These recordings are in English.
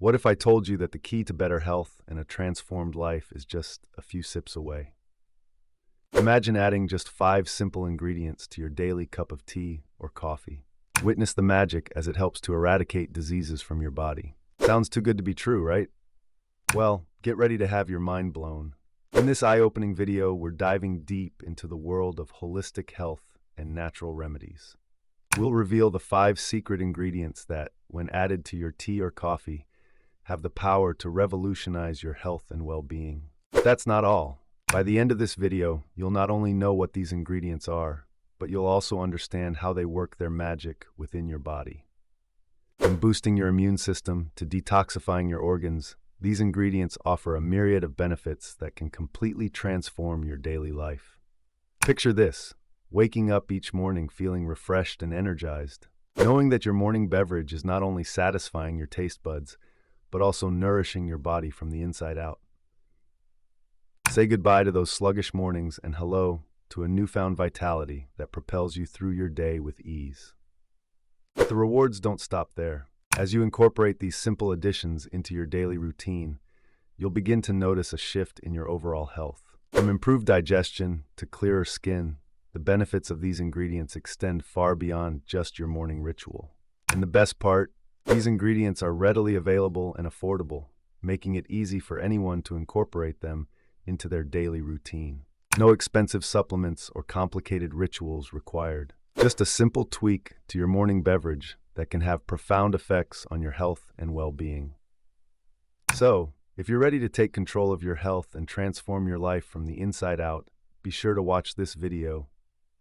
What if I told you that the key to better health and a transformed life is just a few sips away? Imagine adding just 5 simple ingredients to your daily cup of tea or coffee. Witness the magic as it helps to eradicate diseases from your body. Sounds too good to be true, right? Well, get ready to have your mind blown. In this eye-opening video, we're diving deep into the world of holistic health and natural remedies. We'll reveal the 5 secret ingredients that, when added to your tea or coffee, have the power to revolutionize your health and well-being. But that's not all. By the end of this video, you'll not only know what these ingredients are, but you'll also understand how they work their magic within your body. From boosting your immune system to detoxifying your organs, these ingredients offer a myriad of benefits that can completely transform your daily life. Picture this: waking up each morning feeling refreshed and energized, knowing that your morning beverage is not only satisfying your taste buds, but also nourishing your body from the inside out. Say goodbye to those sluggish mornings and hello to a newfound vitality that propels you through your day with ease. But the rewards don't stop there. As you incorporate these simple additions into your daily routine, you'll begin to notice a shift in your overall health. From improved digestion to clearer skin, the benefits of these ingredients extend far beyond just your morning ritual. And the best part, these ingredients are readily available and affordable, making it easy for anyone to incorporate them into their daily routine. No expensive supplements or complicated rituals required. Just a simple tweak to your morning beverage that can have profound effects on your health and well-being. So, if you're ready to take control of your health and transform your life from the inside out, be sure to watch this video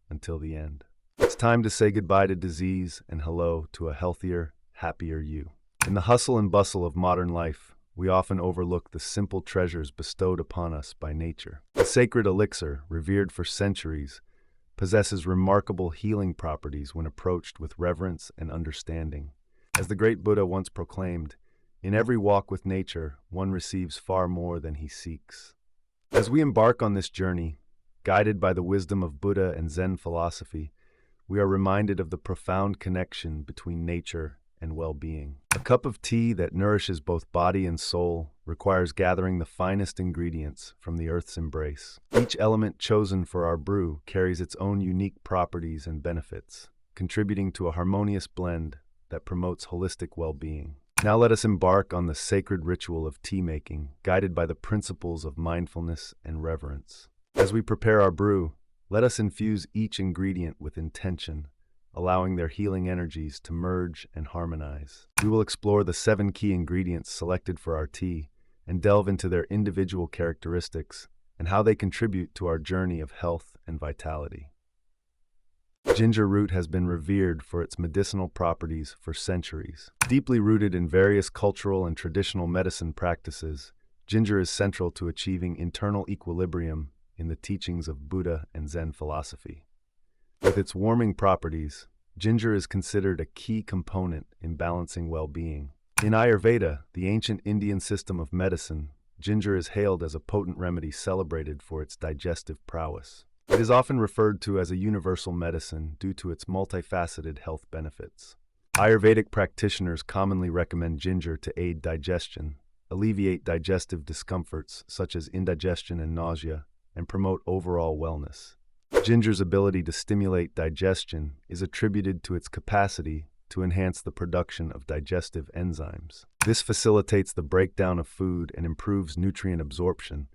until the end. It's time to say goodbye to disease and hello to a healthier, happier you. In the hustle and bustle of modern life, we often overlook the simple treasures bestowed upon us by nature. The sacred elixir, revered for centuries, possesses remarkable healing properties when approached with reverence and understanding. As the great Buddha once proclaimed, "In every walk with nature, one receives far more than he seeks." As we embark on this journey, guided by the wisdom of Buddha and Zen philosophy, we are reminded of the profound connection between nature and well-being. A cup of tea that nourishes both body and soul requires gathering the finest ingredients from the earth's embrace. Each element chosen for our brew carries its own unique properties and benefits, contributing to a harmonious blend that promotes holistic well-being. Now let us embark on the sacred ritual of tea making, guided by the principles of mindfulness and reverence. As we prepare our brew, let us infuse each ingredient with intention, allowing their healing energies to merge and harmonize. We will explore the 7 key ingredients selected for our tea and delve into their individual characteristics and how they contribute to our journey of health and vitality. Ginger root has been revered for its medicinal properties for centuries. Deeply rooted in various cultural and traditional medicine practices, ginger is central to achieving internal equilibrium in the teachings of Buddha and Zen philosophy. With its warming properties, ginger is considered a key component in balancing well-being. In Ayurveda, the ancient Indian system of medicine, ginger is hailed as a potent remedy celebrated for its digestive prowess. It is often referred to as a universal medicine due to its multifaceted health benefits. Ayurvedic practitioners commonly recommend ginger to aid digestion, alleviate digestive discomforts such as indigestion and nausea, and promote overall wellness. Ginger's ability to stimulate digestion is attributed to its capacity to enhance the production of digestive enzymes. This facilitates the breakdown of food and improves nutrient absorption,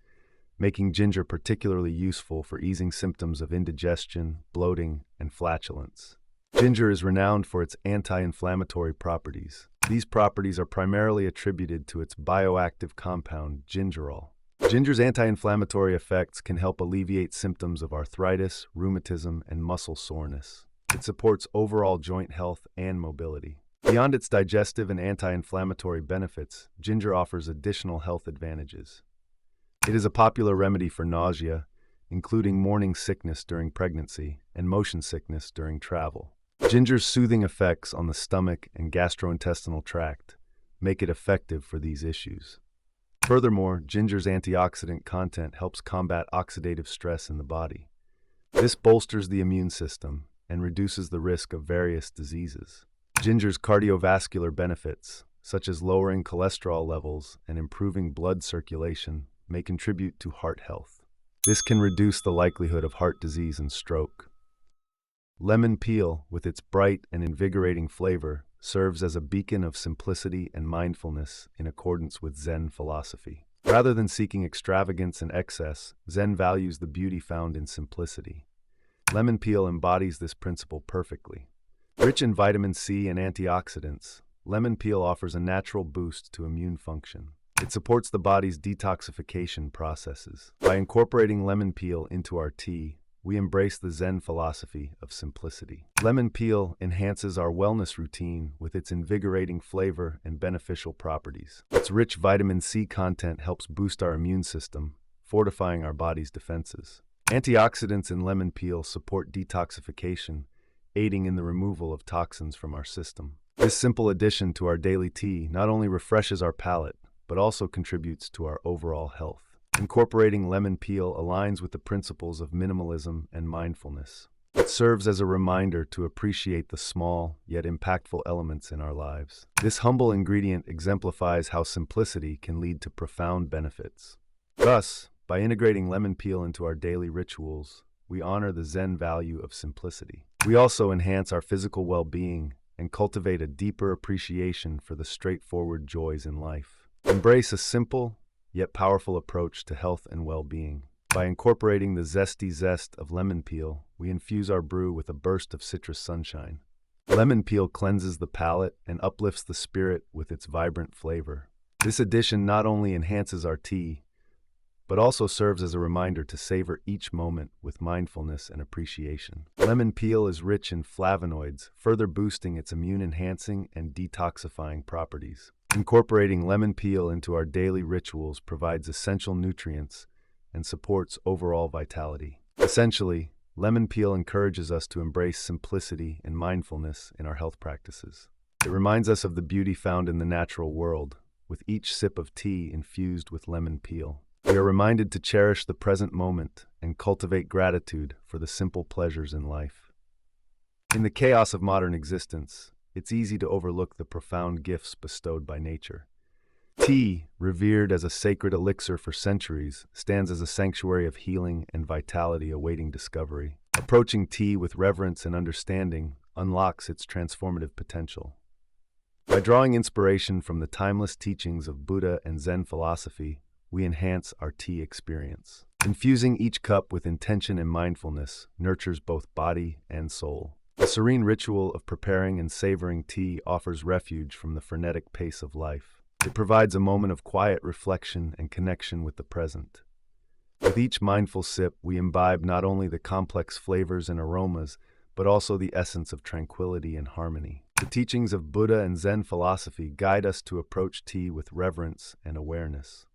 making ginger particularly useful for easing symptoms of indigestion, bloating, and flatulence. Ginger is renowned for its anti-inflammatory properties. These properties are primarily attributed to its bioactive compound, gingerol. Ginger's anti-inflammatory effects can help alleviate symptoms of arthritis, rheumatism, and muscle soreness. It supports overall joint health and mobility. Beyond its digestive and anti-inflammatory benefits, ginger offers additional health advantages. It is a popular remedy for nausea, including morning sickness during pregnancy and motion sickness during travel. Ginger's soothing effects on the stomach and gastrointestinal tract make it effective for these issues. Furthermore, ginger's antioxidant content helps combat oxidative stress in the body. This bolsters the immune system and reduces the risk of various diseases. Ginger's cardiovascular benefits, such as lowering cholesterol levels and improving blood circulation, may contribute to heart health. This can reduce the likelihood of heart disease and stroke. Lemon peel, with its bright and invigorating flavor, serves as a beacon of simplicity and mindfulness in accordance with Zen philosophy. Rather than seeking extravagance and excess, Zen values the beauty found in simplicity. Lemon peel embodies this principle perfectly. Rich in vitamin C and antioxidants, lemon peel offers a natural boost to immune function. It supports the body's detoxification processes. By incorporating lemon peel into our tea, we embrace the Zen philosophy of simplicity. Lemon peel enhances our wellness routine with its invigorating flavor and beneficial properties. Its rich vitamin C content helps boost our immune system, fortifying our body's defenses. Antioxidants in lemon peel support detoxification, aiding in the removal of toxins from our system. This simple addition to our daily tea not only refreshes our palate, but also contributes to our overall health. Incorporating lemon peel aligns with the principles of minimalism and mindfulness. It serves as a reminder to appreciate the small, yet impactful elements in our lives. This humble ingredient exemplifies how simplicity can lead to profound benefits. Thus, by integrating lemon peel into our daily rituals, we honor the Zen value of simplicity. We also enhance our physical well-being and cultivate a deeper appreciation for the straightforward joys in life. Embrace a simple, yet powerful approach to health and well-being. By incorporating the zesty zest of lemon peel, we infuse our brew with a burst of citrus sunshine. Lemon peel cleanses the palate and uplifts the spirit with its vibrant flavor. This addition not only enhances our tea, but also serves as a reminder to savor each moment with mindfulness and appreciation. Lemon peel is rich in flavonoids, further boosting its immune-enhancing and detoxifying properties. Incorporating lemon peel into our daily rituals provides essential nutrients and supports overall vitality. Essentially, lemon peel encourages us to embrace simplicity and mindfulness in our health practices. It reminds us of the beauty found in the natural world, with each sip of tea infused with lemon peel. We are reminded to cherish the present moment and cultivate gratitude for the simple pleasures in life. In the chaos of modern existence, it's easy to overlook the profound gifts bestowed by nature. Tea, revered as a sacred elixir for centuries, stands as a sanctuary of healing and vitality awaiting discovery. Approaching tea with reverence and understanding unlocks its transformative potential. By drawing inspiration from the timeless teachings of Buddha and Zen philosophy, we enhance our tea experience. Infusing each cup with intention and mindfulness nurtures both body and soul. The serene ritual of preparing and savoring tea offers refuge from the frenetic pace of life. It provides a moment of quiet reflection and connection with the present. With each mindful sip, we imbibe not only the complex flavors and aromas, but also the essence of tranquility and harmony. The teachings of Buddha and Zen philosophy guide us to approach tea with reverence and awareness.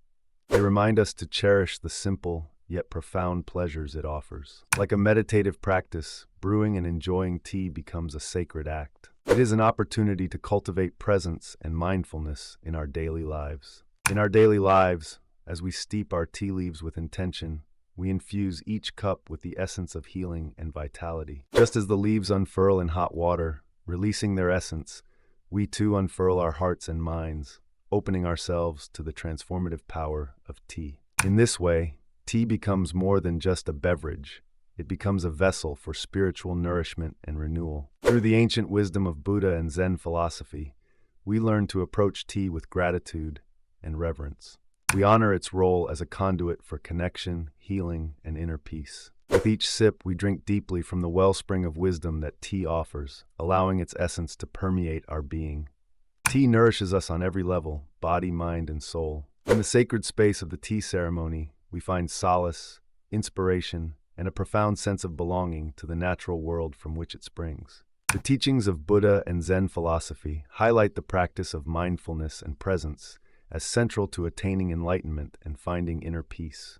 They remind us to cherish the simple, yet profound pleasures it offers. Like a meditative practice, brewing and enjoying tea becomes a sacred act. It is an opportunity to cultivate presence and mindfulness in our daily lives. In our daily lives, as we steep our tea leaves with intention, we infuse each cup with the essence of healing and vitality. Just as the leaves unfurl in hot water, releasing their essence, we too unfurl our hearts and minds, opening ourselves to the transformative power of tea. In this way, tea becomes more than just a beverage. It becomes a vessel for spiritual nourishment and renewal. Through the ancient wisdom of Buddha and Zen philosophy, we learn to approach tea with gratitude and reverence. We honor its role as a conduit for connection, healing, and inner peace. With each sip, we drink deeply from the wellspring of wisdom that tea offers, allowing its essence to permeate our being. Tea nourishes us on every level, body, mind, and soul. In the sacred space of the tea ceremony, we find solace, inspiration, and a profound sense of belonging to the natural world from which it springs. The teachings of Buddha and Zen philosophy highlight the practice of mindfulness and presence as central to attaining enlightenment and finding inner peace.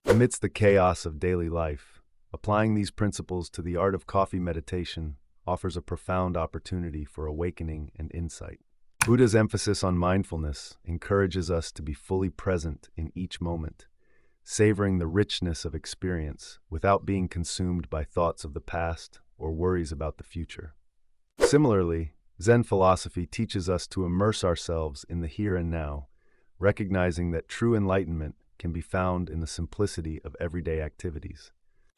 Amidst the chaos of daily life, applying these principles to the art of coffee meditation offers a profound opportunity for awakening and insight. Buddha's emphasis on mindfulness encourages us to be fully present in each moment, savoring the richness of experience without being consumed by thoughts of the past or worries about the future. Similarly, Zen philosophy teaches us to immerse ourselves in the here and now, recognizing that true enlightenment can be found in the simplicity of everyday activities.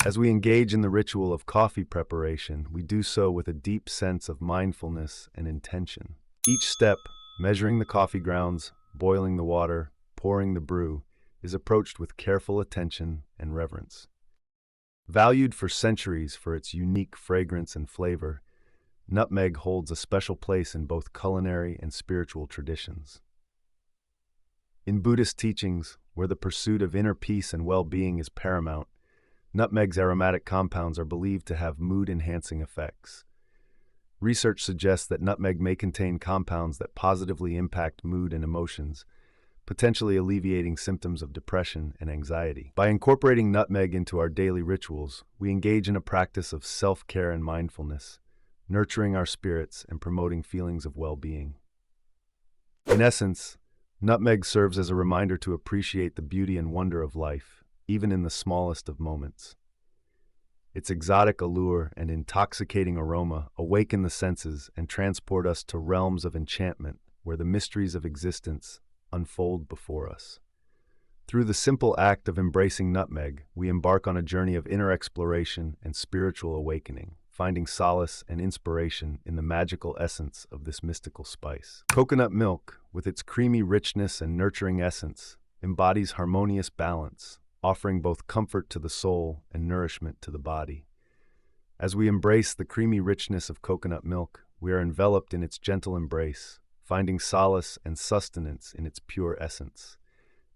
As we engage in the ritual of coffee preparation, we do so with a deep sense of mindfulness and intention. Each step, measuring the coffee grounds, boiling the water, pouring the brew, is approached with careful attention and reverence. Valued for centuries for its unique fragrance and flavor, nutmeg holds a special place in both culinary and spiritual traditions. In Buddhist teachings, where the pursuit of inner peace and well-being is paramount, nutmeg's aromatic compounds are believed to have mood-enhancing effects. Research suggests that nutmeg may contain compounds that positively impact mood and emotions, potentially alleviating symptoms of depression and anxiety. By incorporating nutmeg into our daily rituals, we engage in a practice of self-care and mindfulness, nurturing our spirits and promoting feelings of well-being. In essence, nutmeg serves as a reminder to appreciate the beauty and wonder of life, even in the smallest of moments. Its exotic allure and intoxicating aroma awaken the senses and transport us to realms of enchantment where the mysteries of existence unfold before us. Through the simple act of embracing nutmeg, we embark on a journey of inner exploration and spiritual awakening, finding solace and inspiration in the magical essence of this mystical spice. Coconut milk, with its creamy richness and nurturing essence, embodies harmonious balance, offering both comfort to the soul and nourishment to the body. As we embrace the creamy richness of coconut milk, we are enveloped in its gentle embrace, finding solace and sustenance in its pure essence.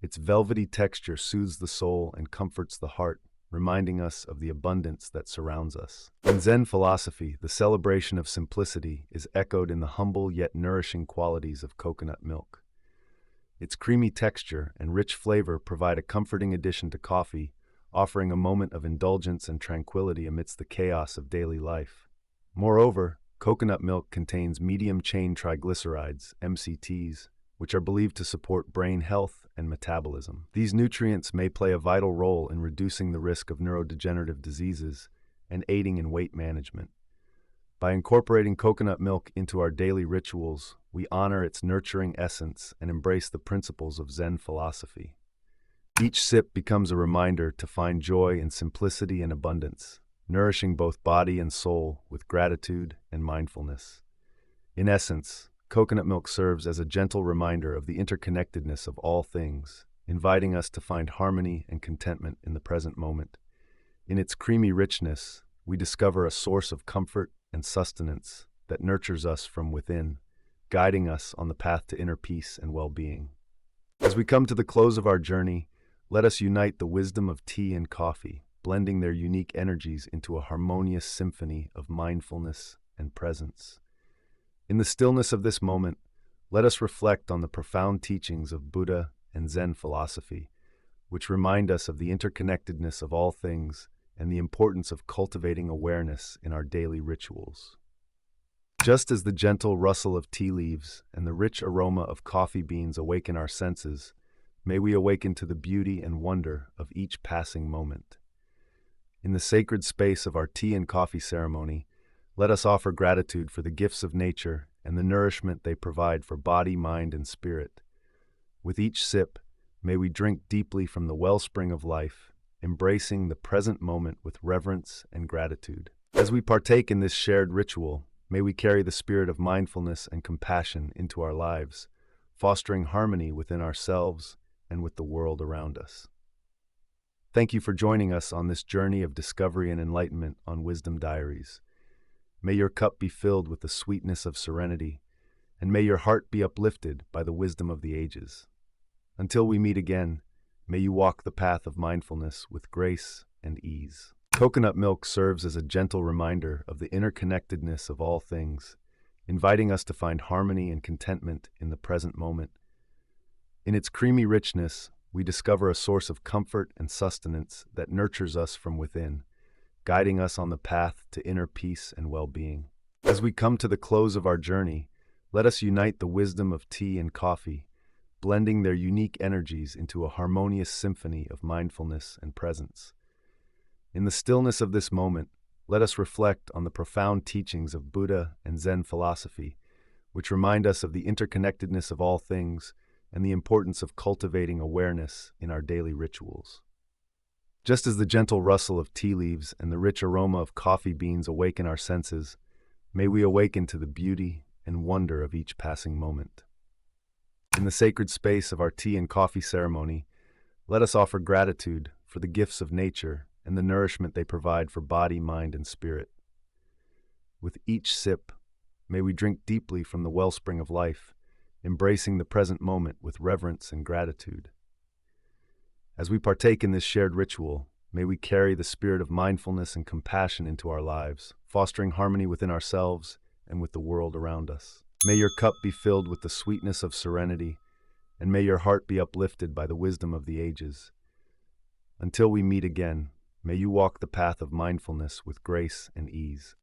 Its velvety texture soothes the soul and comforts the heart, reminding us of the abundance that surrounds us. In Zen philosophy, the celebration of simplicity is echoed in the humble yet nourishing qualities of coconut milk. Its creamy texture and rich flavor provide a comforting addition to coffee, offering a moment of indulgence and tranquility amidst the chaos of daily life. Moreover, coconut milk contains medium-chain triglycerides, MCTs, which are believed to support brain health and metabolism. These nutrients may play a vital role in reducing the risk of neurodegenerative diseases and aiding in weight management. By incorporating coconut milk into our daily rituals, we honor its nurturing essence and embrace the principles of Zen philosophy. Each sip becomes a reminder to find joy in simplicity and abundance, nourishing both body and soul with gratitude and mindfulness. In essence, coconut milk serves as a gentle reminder of the interconnectedness of all things, inviting us to find harmony and contentment in the present moment. In its creamy richness, we discover a source of comfort and sustenance that nurtures us from within, guiding us on the path to inner peace and well-being. As we come to the close of our journey, let us unite the wisdom of tea and coffee, blending their unique energies into a harmonious symphony of mindfulness and presence. In the stillness of this moment, let us reflect on the profound teachings of Buddha and Zen philosophy, which remind us of the interconnectedness of all things and the importance of cultivating awareness in our daily rituals. Just as the gentle rustle of tea leaves and the rich aroma of coffee beans awaken our senses, may we awaken to the beauty and wonder of each passing moment. In the sacred space of our tea and coffee ceremony, let us offer gratitude for the gifts of nature and the nourishment they provide for body, mind, and spirit. With each sip, may we drink deeply from the wellspring of life, embracing the present moment with reverence and gratitude. As we partake in this shared ritual, may we carry the spirit of mindfulness and compassion into our lives, fostering harmony within ourselves and with the world around us. Thank you for joining us on this journey of discovery and enlightenment on Wisdom Diaries. May your cup be filled with the sweetness of serenity, and may your heart be uplifted by the wisdom of the ages. Until we meet again, may you walk the path of mindfulness with grace and ease. Coconut milk serves as a gentle reminder of the interconnectedness of all things, inviting us to find harmony and contentment in the present moment. In its creamy richness, we discover a source of comfort and sustenance that nurtures us from within, guiding us on the path to inner peace and well-being. As we come to the close of our journey, let us unite the wisdom of tea and coffee, blending their unique energies into a harmonious symphony of mindfulness and presence. In the stillness of this moment, let us reflect on the profound teachings of Buddha and Zen philosophy, which remind us of the interconnectedness of all things and the importance of cultivating awareness in our daily rituals. Just as the gentle rustle of tea leaves and the rich aroma of coffee beans awaken our senses, may we awaken to the beauty and wonder of each passing moment. In the sacred space of our tea and coffee ceremony, let us offer gratitude for the gifts of nature and the nourishment they provide for body, mind, and spirit. With each sip, may we drink deeply from the wellspring of life, embracing the present moment with reverence and gratitude. As we partake in this shared ritual, may we carry the spirit of mindfulness and compassion into our lives, fostering harmony within ourselves and with the world around us. May your cup be filled with the sweetness of serenity, and may your heart be uplifted by the wisdom of the ages. Until we meet again, may you walk the path of mindfulness with grace and ease.